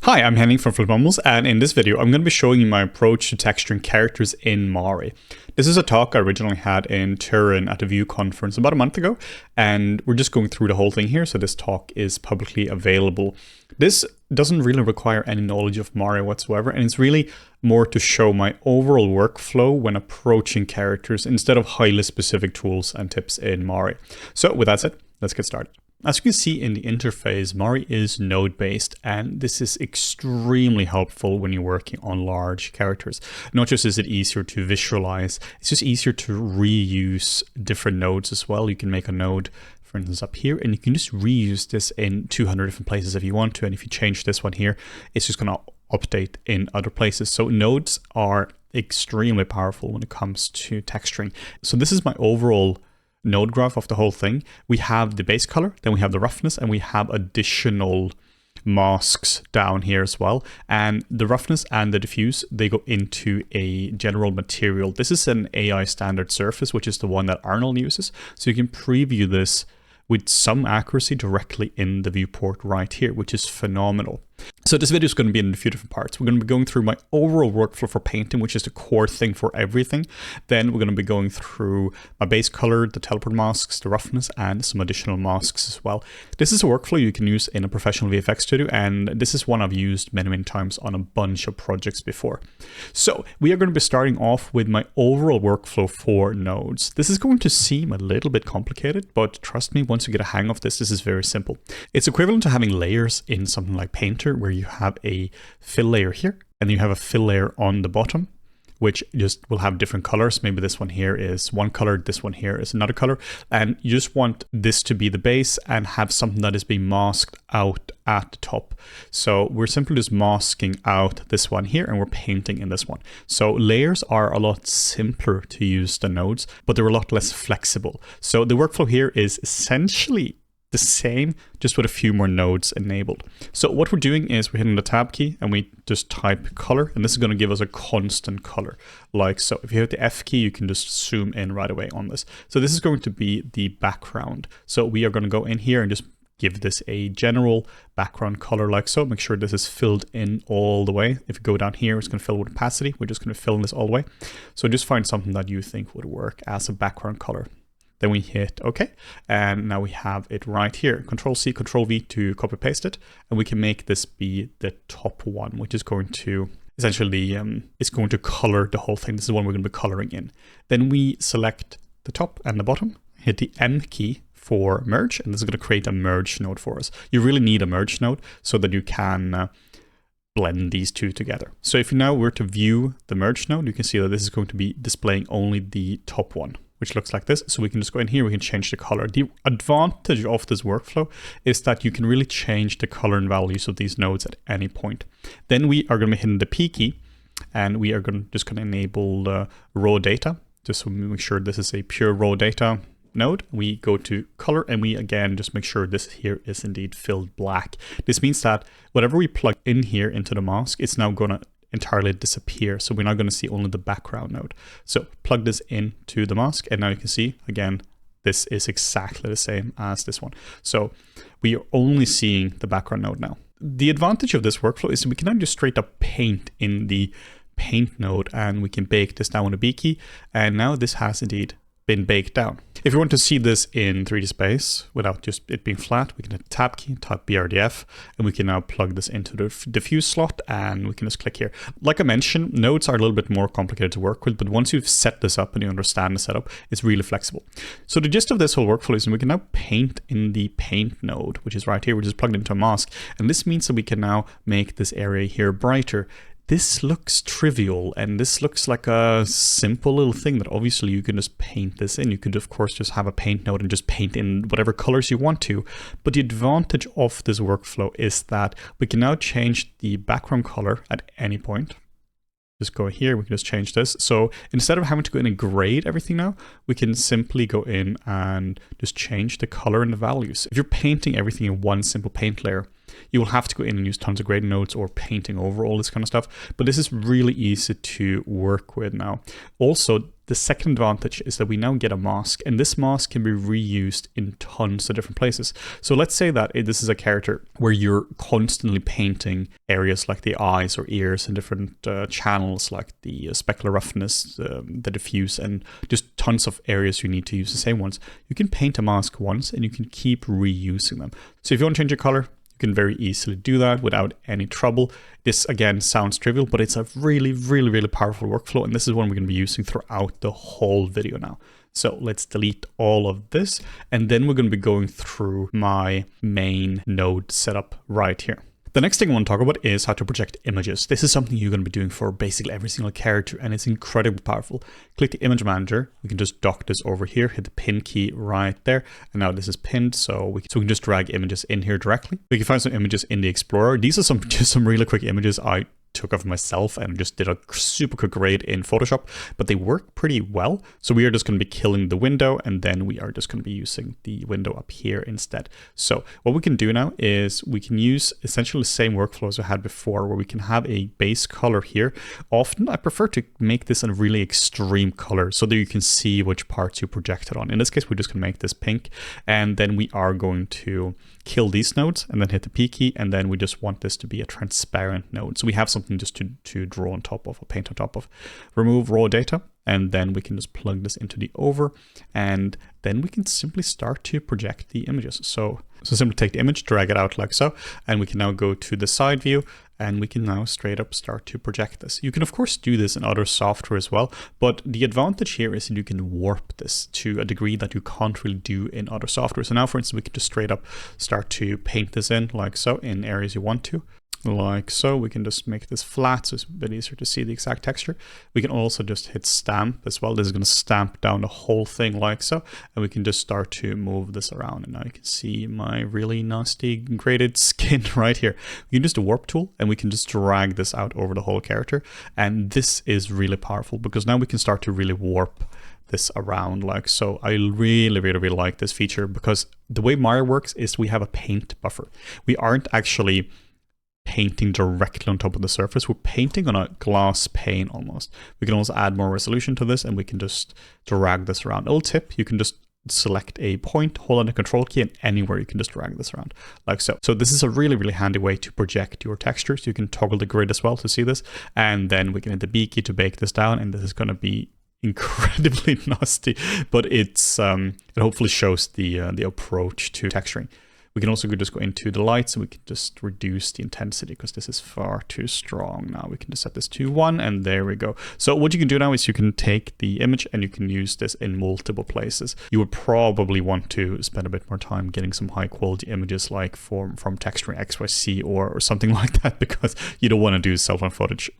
Hi, I'm Henning from FlippedNormals, and in this video I'm going to be showing you my approach to texturing characters in Mari. This is a talk I originally had in Turin at the Vue conference about a month ago, and we're just going through the whole thing here, so this talk is publicly available. This doesn't really require any knowledge of Mari whatsoever, and it's really more to show my overall workflow when approaching characters instead of highly specific tools and tips in Mari. So with that said, let's get started. As you can see in the interface, Mari is node-based, and this is extremely helpful when you're working on large characters. Not just is it easier to visualize, it's just easier to reuse different nodes as well. You can make a node, for instance, up here, and you can just reuse this in 200 different places if you want to. And if you change this one here, it's just going to update in other places. So nodes are extremely powerful when it comes to texturing. So this is my overall node graph of the whole thing. We have the base color, then we have the roughness, and we have additional masks down here as well. And the roughness and the diffuse, they go into a general material. This is an AI standard surface, which is the one that Arnold uses. So you can preview this with some accuracy directly in the viewport right here, which is phenomenal. So this video is going to be in a few different parts. We're going to be going through my overall workflow for painting, which is the core thing for everything. Then we're going to be going through my base color, the teleport masks, the roughness, and some additional masks as well. This is a workflow you can use in a professional VFX studio, and this is one I've used many times on a bunch of projects before. So we are going to be starting off with my overall workflow for nodes. This is going to seem a little bit complicated, but trust me, once you get a hang of this, this is very simple. It's equivalent to having layers in something like Painter, where you have a fill layer here and you have a fill layer on the bottom, which just will have different colors. Maybe this one here is one color, this one here is another color, and you just want this to be the base and have something that is being masked out at the top. So we're simply just masking out this one here and we're painting in this one. So layers are a lot simpler to use than nodes, but they're a lot less flexible. So the workflow here is essentially the same, just with a few more nodes enabled. So what we're doing is we're hitting the tab key and we just type color, and this is going to give us a constant color like so. If you hit the F key, you can just zoom in right away on this. So this is going to be the background. So we are going to go in here and just give this a general background color like so. Make sure this is filled in all the way. If you go down here, it's going to fill with opacity. We're just going to fill in this all the way. So just find something that you think would work as a background color. Then we hit OK, and now we have it right here. Control C, Control V to copy paste it, and we can make this be the top one, which is going to essentially it's going to color the whole thing. This is the one we're going to be coloring in. Then we select the top and the bottom, hit the M key for merge, and this is going to create a merge node for us. You really need a merge node so that you can blend these two together. So if you now were to view the merge node, you can see that this is going to be displaying only the top one, which looks like this. So we can just go in here, we can change the color. The advantage of this workflow is that you can really change the color and values of these nodes at any point. Then we are going to be hitting the P key, and we are just going to enable the raw data, just so we make sure this is a pure raw data node. We go to color, and we again just make sure this here is indeed filled black. This means that whatever we plug in here into the mask, it's now going to entirely disappear. So we're not going to see only the background node. So plug this into the mask, and now you can see again, this is exactly the same as this one. So we are only seeing the background node now. The advantage of this workflow is we can now just straight up paint in the paint node, and we can bake this down with a B key. And now this has indeed been baked down. If you want to see this in 3D space without just it being flat, we can hit the tab key, type BRDF, and we can now plug this into the diffuse slot, and we can just click here. Like I mentioned, nodes are a little bit more complicated to work with, but once you've set this up and you understand the setup, it's really flexible. So the gist of this whole workflow is we can now paint in the paint node, which is right here, which is plugged into a mask. And this means that we can now make this area here brighter. This looks trivial, and this looks like a simple little thing that obviously you can just paint this in. You could of course just have a paint node and just paint in whatever colors you want to. But the advantage of this workflow is that we can now change the background color at any point. Just go here, we can just change this. So instead of having to go in and grade everything now, we can simply go in and just change the color and the values. If you're painting everything in one simple paint layer, you will have to go in and use tons of grading nodes or painting over all this kind of stuff. But this is really easy to work with now. Also, The second advantage is that we now get a mask, and this mask can be reused in tons of different places. So let's say that this is a character where you're constantly painting areas like the eyes or ears and different channels like the specular roughness, the diffuse, and just tons of areas you need to use the same ones. You can paint a mask once and you can keep reusing them. So if you want to change your color, you can very easily do that without any trouble. This again sounds trivial, but it's a really, really, really powerful workflow. And this is one we're going to be using throughout the whole video now. So let's delete all of this. And then we're going to be going through my main node setup right here. The next thing I want to talk about is how to project images. This is something you're going to be doing for basically every single character, and it's incredibly powerful. Click the image manager. We can just dock this over here, hit the pin key right there. And now this is pinned, so we can just drag images in here directly. We can find some images in the Explorer. These are just some really quick images I took of myself and just did a super quick grade in Photoshop, but they work pretty well. So we are just going to be killing the window, and then we are just going to be using the window up here instead. So what we can do now is we can use essentially the same workflow as we had before, where we can have a base color here. Often I prefer to make this a really extreme color so that you can see which parts you projected on. In this case, we're just going to make this pink, and then we are going to kill these nodes and then hit the P key, and then we just want this to be a transparent node. So we have something just to draw on top of or paint on top of. Remove raw data, and then we can just plug this into the over, and then we can simply start to project the images. So simply take the image, drag it out like so, and we can now go to the side view, and we can now straight up start to project this. You can of course do this in other software as well, but the advantage here is that you can warp this to a degree that you can't really do in other software. So now, for instance, we can just straight up start to paint this in like so in areas you want to. Like so. We can just make this flat so it's a bit easier to see the exact texture. We can also just hit stamp as well. This is going to stamp down the whole thing like so, and we can just start to move this around, and now you can see my really nasty graded skin right here. We can use the warp tool and we can just drag this out over the whole character, and this is really powerful because now we can start to really warp this around like so. I really, really, really like this feature because the way Mario works is we have a paint buffer. We aren't actually painting directly on top of the surface. We're painting on a glass pane almost. We can also add more resolution to this, and we can just drag this around. A little tip, you can just select a point, hold on the control key, and anywhere you can just drag this around like so. So this is a really, really handy way to project your textures. You can toggle the grid as well to see this, and then we can hit the B key to bake this down, and this is going to be incredibly nasty, but it's it hopefully shows the approach to texturing. We can also just go into the lights, and we can just reduce the intensity because this is far too strong. Now we can just set this to 1, and there we go. So what you can do now is you can take the image and you can use this in multiple places. You would probably want to spend a bit more time getting some high quality images like from texturing XYZ or something like that, because you don't want to do cell phone footage.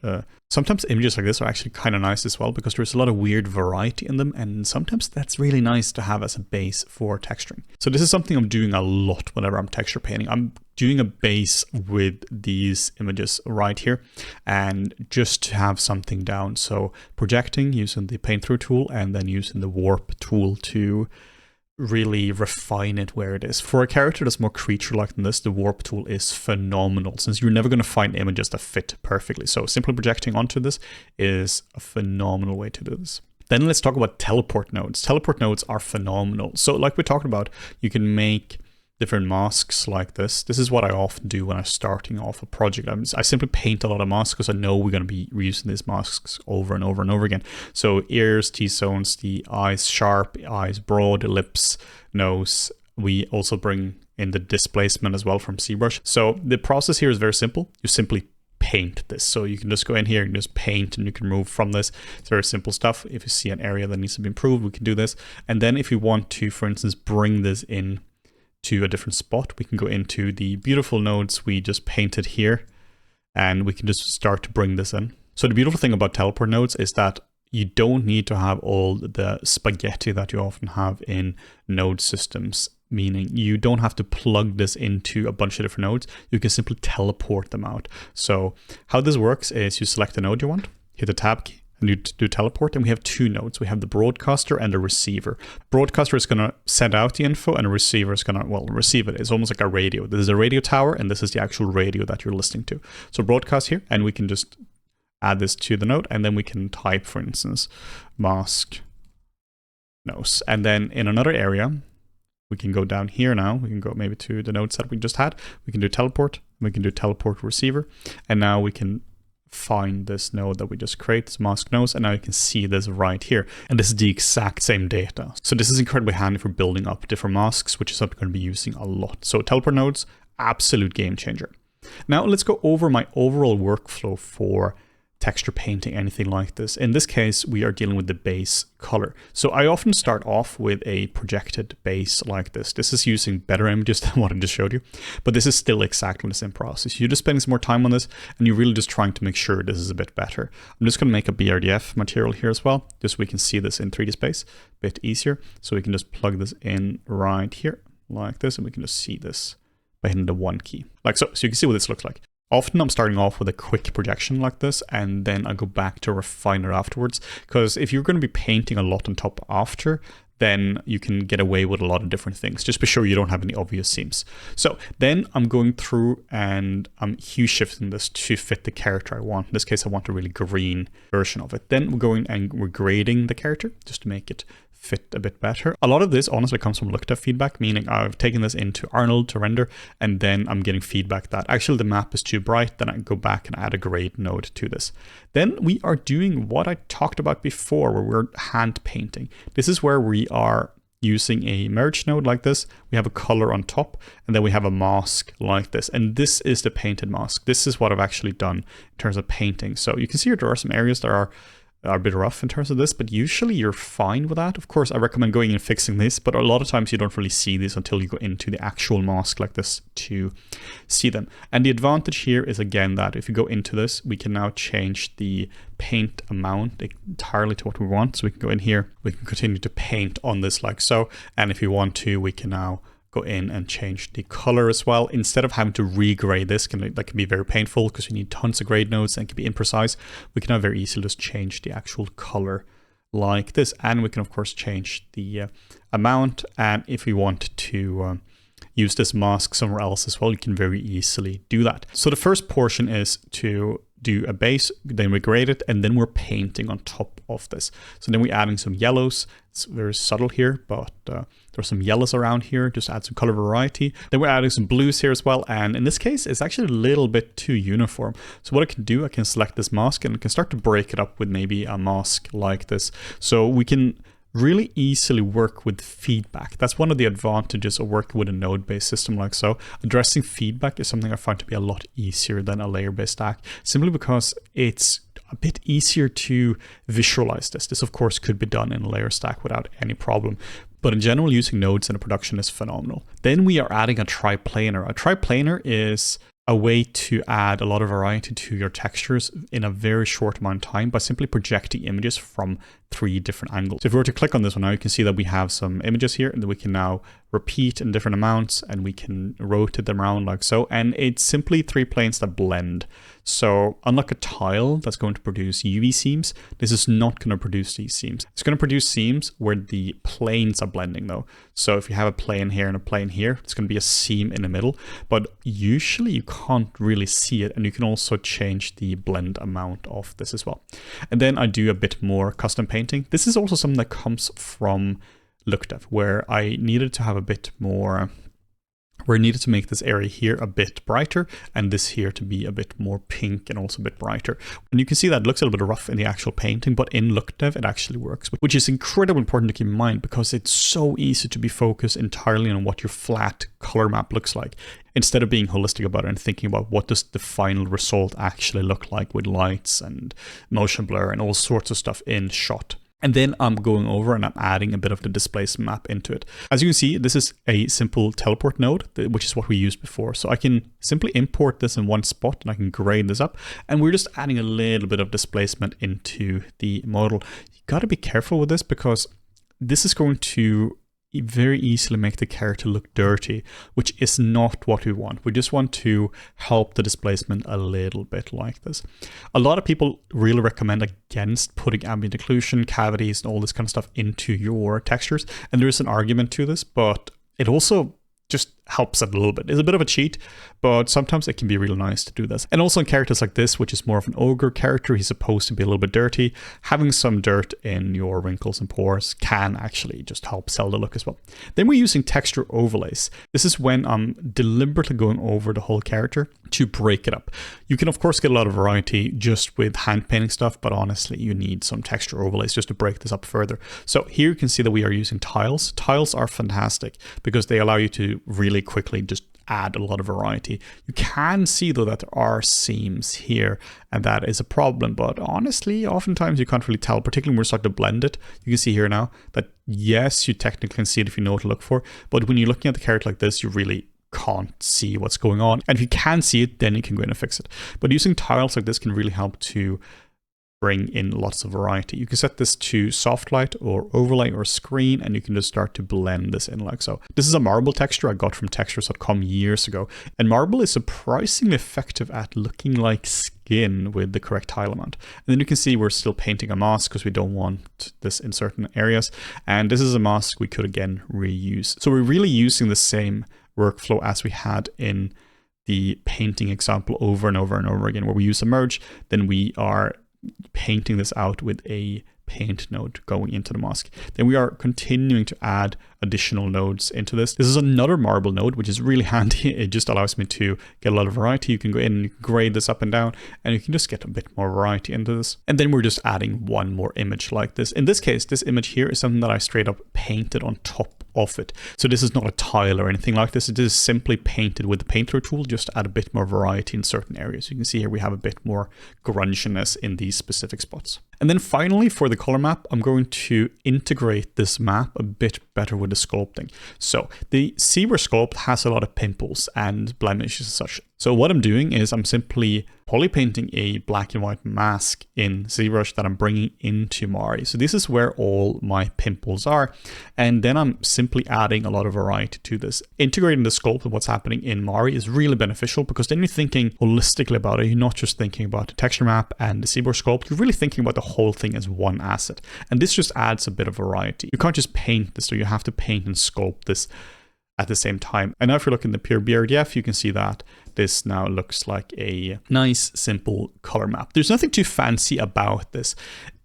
Sometimes images like this are actually kind of nice as well because there's a lot of weird variety in them, and sometimes that's really nice to have as a base for texturing. So this is something I'm doing a lot whenever I'm texture painting. I'm doing a base with these images right here, and just to have something down. So projecting using the paint through tool, and then using the warp tool to really refine it where it is. For a character that's more creature-like than this, the warp tool is phenomenal, since you're never going to find images that fit perfectly. So simply projecting onto this is a phenomenal way to do this. Then let's talk about teleport nodes. Teleport nodes are phenomenal. So like we talked about, you can make different masks like this. This is what I often do when I'm starting off a project. I simply paint a lot of masks because I know we're going to be reusing these masks over and over and over again. So ears, T-zones, the eyes sharp, eyes broad, lips, nose. We also bring in the displacement as well from ZBrush. So the process here is very simple. You simply paint this. So you can just go in here and just paint, and you can move from this. It's very simple stuff. If you see an area that needs to be improved, we can do this. And then if you want to, for instance, bring this in to a different spot, we can go into the beautiful nodes we just painted here, and we can just start to bring this in. So the beautiful thing about teleport nodes is that you don't need to have all the spaghetti that you often have in node systems, meaning you don't have to plug this into a bunch of different nodes. You can simply teleport them out. So how this works is you select the node you want, hit the tab key, and you do teleport, and we have two nodes. We have the broadcaster and the receiver. Broadcaster is going to send out the info, and the receiver is going to, well, receive it. It's almost like a radio. This is a radio tower, and this is the actual radio that you're listening to. So broadcast here, and we can just add this to the node, and then we can type, for instance, mask nose. And then in another area, we can go down here now. We can go maybe to the nodes that we just had. We can do teleport. We can do teleport receiver. And now we can find this node that we just create, this mask nose, and now you can see this right here. And this is the exact same data. So this is incredibly handy for building up different masks, which is something I'm going to be using a lot. So teleport nodes, absolute game changer. Now let's go over my overall workflow for texture painting, anything like this. In this case, we are dealing with the base color. So I often start off with a projected base like this. This is using better images than what I just showed you, but this is still exactly the same process. You're just spending some more time on this, and you're really just trying to make sure this is a bit better. I'm just going to make a BRDF material here as well, just so we can see this in 3D space a bit easier. So we can just plug this in right here like this, and we can just see this by hitting the 1 key like so. So you can see what this looks like. Often I'm starting off with a quick projection like this, and then I go back to refine it afterwards, because if you're going to be painting a lot on top after, then you can get away with a lot of different things. Just be sure you don't have any obvious seams. So then I'm going through and I'm hue shifting this to fit the character I want. In this case, I want a really green version of it. Then we're going and we're grading the character just to make it fit a bit better. A lot of this honestly comes from looked at feedback, meaning I've taken this into Arnold to render, and then I'm getting feedback that actually the map is too bright. Then I go back and add a grade node to this. Then we are doing what I talked about before, where we're hand painting. This is where we are using a merge node like this. We have a color on top, and then we have a mask like this. And this is the painted mask. This is what I've actually done in terms of painting. So you can see there are some areas that are a bit rough in terms of this, but usually you're fine with that. Of course, I recommend going and fixing this, but a lot of times you don't really see these until you go into the actual mask like this to see them. And the advantage here is, again, that if you go into this, we can now change the paint amount entirely to what we want. So we can go in here, we can continue to paint on this like so. And if you want to, we can now go in and change the color as well. Instead of having to regrade this, that can be very painful because you need tons of grade nodes and it can be imprecise. We can now very easily just change the actual color like this. And we can of course change the amount. And if we want to use this mask somewhere else as well, you can very easily do that. So the first portion is to do a base, then we grade it, and then we're painting on top of this. So then we're adding some yellows. It's very subtle here, but there's some yellows around here, just add some color variety. Then we're adding some blues here as well, and in this case, it's actually a little bit too uniform. So what I can do, I can select this mask and I can start to break it up with maybe a mask like this. So we can really easily work with feedback. That's one of the advantages of working with a node-based system like so. Addressing feedback is something I find to be a lot easier than a layer-based stack, simply because it's a bit easier to visualize this. This, of course, could be done in a layer stack without any problem. But in general, using nodes in a production is phenomenal. Then we are adding a triplanar. A triplanar is a way to add a lot of variety to your textures in a very short amount of time by simply projecting images from 3 different angles. So if we were to click on this one now, you can see that we have some images here and that we can now repeat in different amounts, and we can rotate them around like so. And it's simply 3 planes that blend. So unlike a tile that's going to produce UV seams, this is not going to produce these seams. It's going to produce seams where the planes are blending though. So if you have a plane here and a plane here, it's going to be a seam in the middle, but usually you can't really see it. And you can also change the blend amount of this as well. And then I do a bit more custom painting. This is also something that comes from LookDev, where I needed to have a bit more, where I needed to make this area here a bit brighter and this here to be a bit more pink and also a bit brighter. And you can see that it looks a little bit rough in the actual painting, but in LookDev it actually works, which is incredibly important to keep in mind because it's so easy to be focused entirely on what your flat color map looks like, instead of being holistic about it and thinking about what does the final result actually look like with lights and motion blur and all sorts of stuff in shot. And then I'm going over and I'm adding a bit of the displacement map into it. As you can see, this is a simple teleport node, which is what we used before. So I can simply import this in one spot and I can grade this up. And we're just adding a little bit of displacement into the model. You got to be careful with this because this is going to very easily make the character look dirty, which is not what we want. We just want to help the displacement a little bit like this. A lot of people really recommend against putting ambient occlusion, cavities, and all this kind of stuff into your textures. And there is an argument to this, but it also just helps it a little bit. It's a bit of a cheat, but sometimes it can be really nice to do this. And also in characters like this, which is more of an ogre character, he's supposed to be a little bit dirty. Having some dirt in your wrinkles and pores can actually just help sell the look as well. Then we're using texture overlays. This is when I'm deliberately going over the whole character to break it up. You can of course get a lot of variety just with hand painting stuff, but honestly you need some texture overlays just to break this up further. So here you can see that we are using tiles. Tiles are fantastic because they allow you to really quickly just add a lot of variety. You can see though that there are seams here, and that is a problem, but honestly oftentimes you can't really tell, particularly when we start to blend it. You can see here now that yes, you technically can see it if you know what to look for, but when you're looking at the character like this, you really can't see what's going on. And if you can see it, then you can go in and fix it. But using tiles like this can really help to bring in lots of variety. You can set this to soft light or overlay or screen, and you can just start to blend this in like so. This is a marble texture I got from textures.com years ago, and marble is surprisingly effective at looking like skin with the correct tile amount. And then you can see we're still painting a mask because we don't want this in certain areas, and this is a mask we could again reuse. So we're really using the same workflow as we had in the painting example over and over and over again, where we use a merge, then we are painting this out with a paint node going into the mask. Then we are continuing to add additional nodes into this. This is another marble node, which is really handy. It just allows me to get a lot of variety. You can go in and you can grade this up and down, and you can just get a bit more variety into this. And then we're just adding one more image like this. In this case, this image here is something that I straight up painted on top of it. So this is not a tile or anything like this. It is simply painted with the painter tool just to add a bit more variety in certain areas. You can see here we have a bit more grunginess in these specific spots. And then finally, for the color map, I'm going to integrate this map a bit better with the sculpting. So the zebra sculpt has a lot of pimples and blemishes and such. So what I'm doing is I'm simply polypainting a black and white mask in ZBrush that I'm bringing into Mari. So this is where all my pimples are. And then I'm simply adding a lot of variety to this. Integrating the sculpt with what's happening in Mari is really beneficial because then you're thinking holistically about it. You're not just thinking about the texture map and the ZBrush sculpt. You're really thinking about the whole thing as one asset. And this just adds a bit of variety. You can't just paint this, so you have to paint and sculpt this at the same time. And now if you look in the pure BRDF, you can see that this now looks like a nice, simple color map. There's nothing too fancy about this.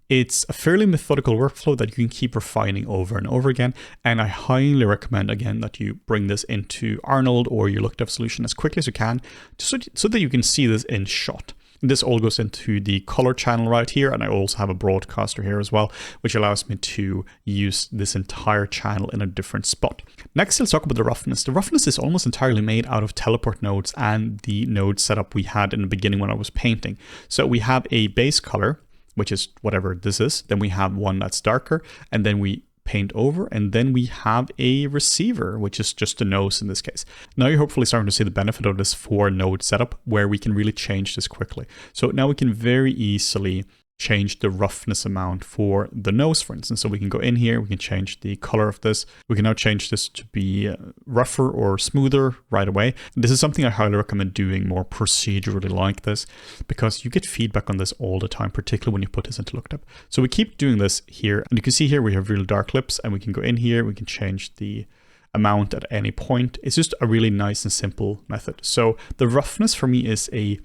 It's a fairly methodical workflow that you can keep refining over and over again. And I highly recommend, again, that you bring this into Arnold or your look dev solution as quickly as you can, so that you can see this in shot. This all goes into the color channel right here, and I also have a broadcaster here as well, which allows me to use this entire channel in a different spot. Next, let's talk about the roughness. The roughness is almost entirely made out of teleport nodes and the node setup we had in the beginning when I was painting. So we have a base color, which is whatever this is. Then we have one that's darker, and then we paint over, and then we have a receiver, which is just the nose in this case. Now you're hopefully starting to see the benefit of this 4-node setup where we can really change this quickly. So now we can very easily change the roughness amount for the nose, for instance. So we can go in here, we can change the color of this. We can now change this to be rougher or smoother right away. This is something I highly recommend doing more procedurally like this, because you get feedback on this all the time, particularly when you put this into Looked Up. So we keep doing this here, and you can see here we have really dark lips, and we can go in here, we can change the amount at any point. It's just a really nice and simple method. So the roughness for me is a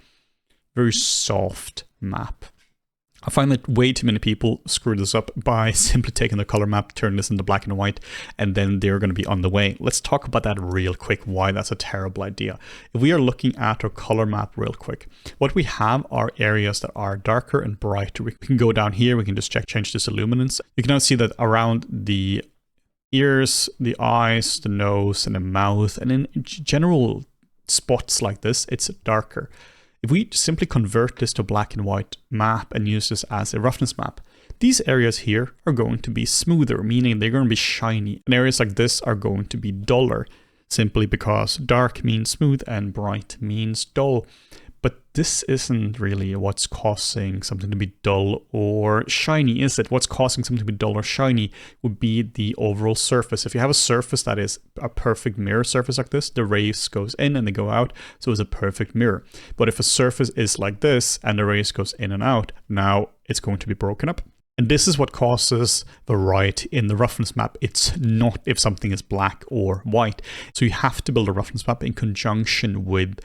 very soft map. I find that way too many people screw this up by simply taking the color map, turning this into black and white, and then they're going to be on the way. Let's talk about that real quick, why that's a terrible idea. If we are looking at our color map real quick, what we have are areas that are darker and brighter. We can go down here, we can just change this illuminance. You can now see that around the ears, the eyes, the nose, and the mouth, and in general spots like this, it's darker. If we simply convert this to black and white map and use this as a roughness map, these areas here are going to be smoother, meaning they're going to be shiny. And areas like this are going to be duller, simply because dark means smooth and bright means dull. But this isn't really what's causing something to be dull or shiny, is it? What's causing something to be dull or shiny would be the overall surface. If you have a surface that is a perfect mirror surface like this, the rays goes in and they go out, so it's a perfect mirror. But if a surface is like this and the rays goes in and out, now it's going to be broken up. And this is what causes variety in the roughness map. It's not if something is black or white. So you have to build a roughness map in conjunction with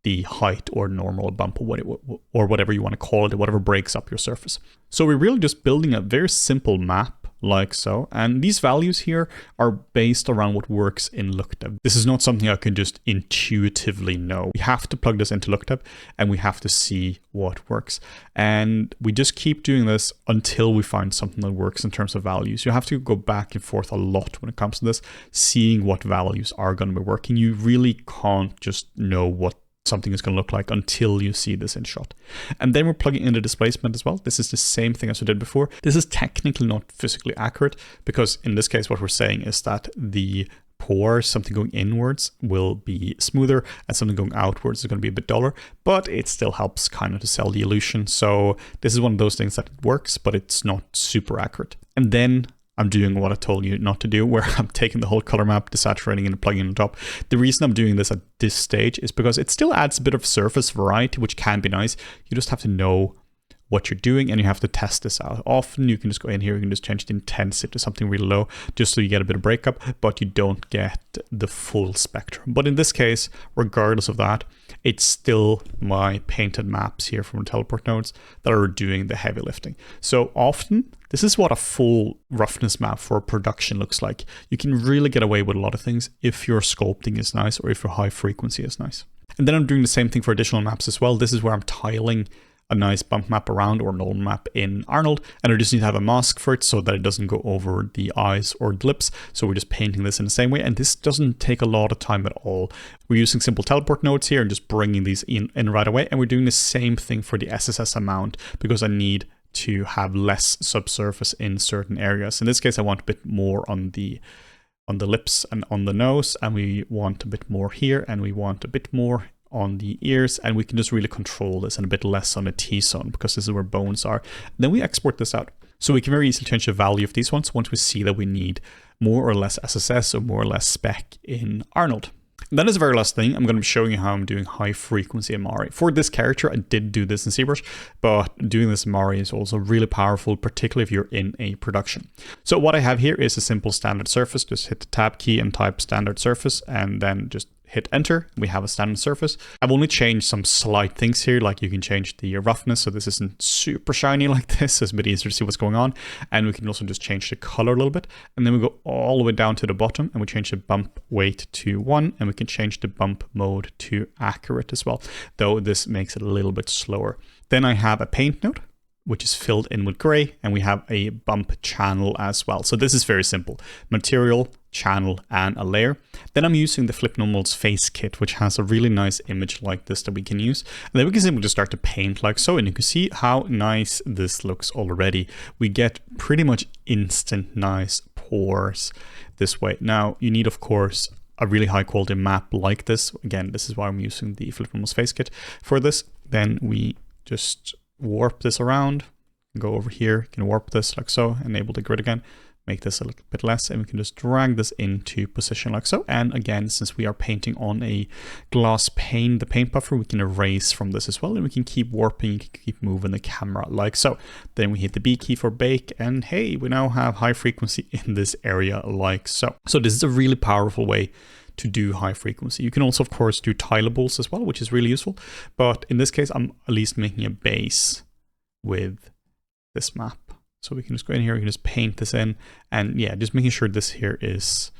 the height or normal bump or whatever you want to call it, whatever breaks up your surface. So we're really just building a very simple map like so. And these values here are based around what works in LookDev. This is not something I can just intuitively know. We have to plug this into LookDev and we have to see what works. And we just keep doing this until we find something that works in terms of values. You have to go back and forth a lot when it comes to this, seeing what values are going to be working. You really can't just know what something is going to look like until you see this in shot. And then we're plugging in the displacement as well. This is the same thing as we did before. This is technically not physically accurate because in this case what we're saying is that the pores, something going inwards will be smoother and something going outwards is going to be a bit duller, but it still helps kind of to sell the illusion. So this is one of those things that works, but it's not super accurate. And then I'm doing what I told you not to do, where I'm taking the whole color map, desaturating and plugging it on top. The reason I'm doing this at this stage is because it still adds a bit of surface variety, which can be nice. You just have to know what you're doing and you have to test this out. Often you can just go in here, you can just change the intensity to something really low, just so you get a bit of breakup, but you don't get the full spectrum. But in this case, regardless of that, it's still my painted maps here from the teleport nodes that are doing the heavy lifting. So often, this is what a full roughness map for production looks like. You can really get away with a lot of things if your sculpting is nice or if your high frequency is nice. And then I'm doing the same thing for additional maps as well. This is where I'm tiling a nice bump map around or null map in Arnold, and I just need to have a mask for it so that it doesn't go over the eyes or the lips. So we're just painting this in the same way, and this doesn't take a lot of time at all. We're using simple teleport nodes here and just bringing these in right away, and we're doing the same thing for the SSS amount because I need to have less subsurface in certain areas. In this case, I want a bit more on the lips and on the nose, and we want a bit more here, and we want a bit more on the ears, and we can just really control this and a bit less on the T-zone because this is where bones are. Then we export this out. So we can very easily change the value of these ones once we see that we need more or less SSS or more or less spec in Arnold. And then as the very last thing, I'm going to be showing you how I'm doing high frequency in Mari. For this character, I did do this in ZBrush, but doing this in Mari is also really powerful, particularly if you're in a production. So what I have here is a simple standard surface. Just hit the tab key and type standard surface, and then just hit enter. We have a standard surface. I've only changed some slight things here, like you can change the roughness, so this isn't super shiny like this, so it's a bit easier to see what's going on. And we can also just change the color a little bit. And then we go all the way down to the bottom and we change the bump weight to 1, and we can change the bump mode to accurate as well, though this makes it a little bit slower. Then I have a paint node, which is filled in with gray, and we have a bump channel as well. So this is very simple. Material, channel, and a layer. Then I'm using the FlippedNormals face kit, which has a really nice image like this that we can use. And then we can simply just start to paint like so, and you can see how nice this looks already. We get pretty much instant nice pores this way. Now, you need, of course, a really high quality map like this. Again, this is why I'm using the FlippedNormals face kit for this. Then we just warp this around, go over here, you can warp this like so, enable the grid again, make this a little bit less, and we can just drag this into position like so. And again, since we are painting on a glass pane, the paint buffer, we can erase from this as well, and we can keep warping, keep moving the camera like so. Then we hit the B key for bake, and hey, we now have high frequency in this area like so. So this is a really powerful way to do high frequency. You can also, of course, do tilables as well, which is really useful. But in this case, I'm at least making a base with this map. So we can just go in here, we can just paint this in, and yeah, just making sure this here is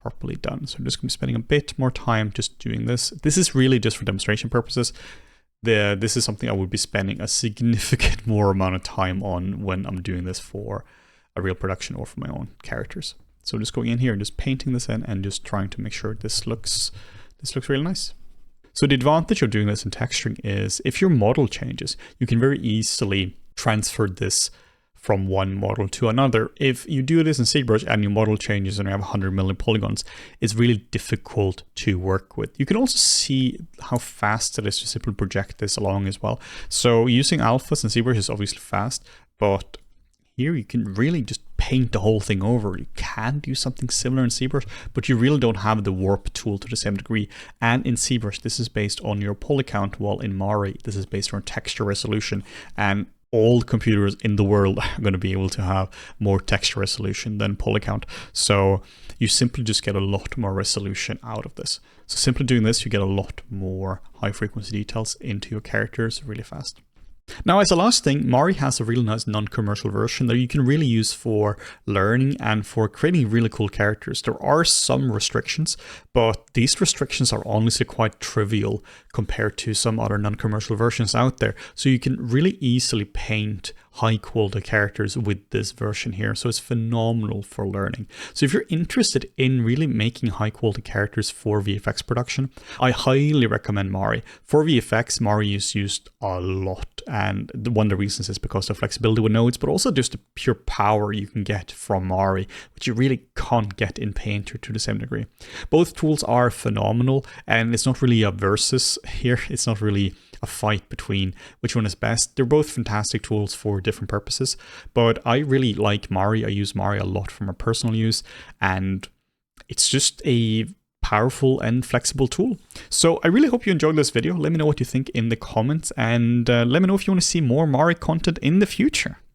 properly done. So I'm just going to be spending a bit more time just doing this. This is really just for demonstration purposes. This is something I would be spending a significant more amount of time on when I'm doing this for a real production or for my own characters. So just going in here and just painting this in and just trying to make sure this looks really nice. So the advantage of doing this in texturing is if your model changes, you can very easily transfer this from one model to another. If you do this in ZBrush and your model changes and you have 100 million polygons, it's really difficult to work with. You can also see how fast it is to simply project this along as well. So using alphas in ZBrush is obviously fast, but here you can really just paint the whole thing over. You can do something similar in ZBrush, but you really don't have the warp tool to the same degree. And in ZBrush, this is based on your poly count, while in Mari, this is based on texture resolution. And all computers in the world are going to be able to have more texture resolution than poly count. So you simply just get a lot more resolution out of this. So simply doing this, you get a lot more high frequency details into your characters really fast. Now, as a last thing, Mari has a really nice non-commercial version that you can really use for learning and for creating really cool characters. There are some restrictions, but these restrictions are honestly quite trivial compared to some other non-commercial versions out there. So you can really easily paint high quality characters with this version here. So it's phenomenal for learning. So if you're interested in really making high quality characters for VFX production, I highly recommend Mari. For VFX, Mari is used a lot. And one of the reasons is because of flexibility with nodes, but also just the pure power you can get from Mari, which you really can't get in Painter to the same degree. Both tools are phenomenal, and it's not really a versus here. It's not really a fight between which one is best. They're both fantastic tools for different purposes, but I really like Mari. I use Mari a lot for my personal use, and it's just a powerful and flexible tool. So I really hope you enjoyed this video. Let me know what you think in the comments, and let me know if you want to see more Mari content in the future.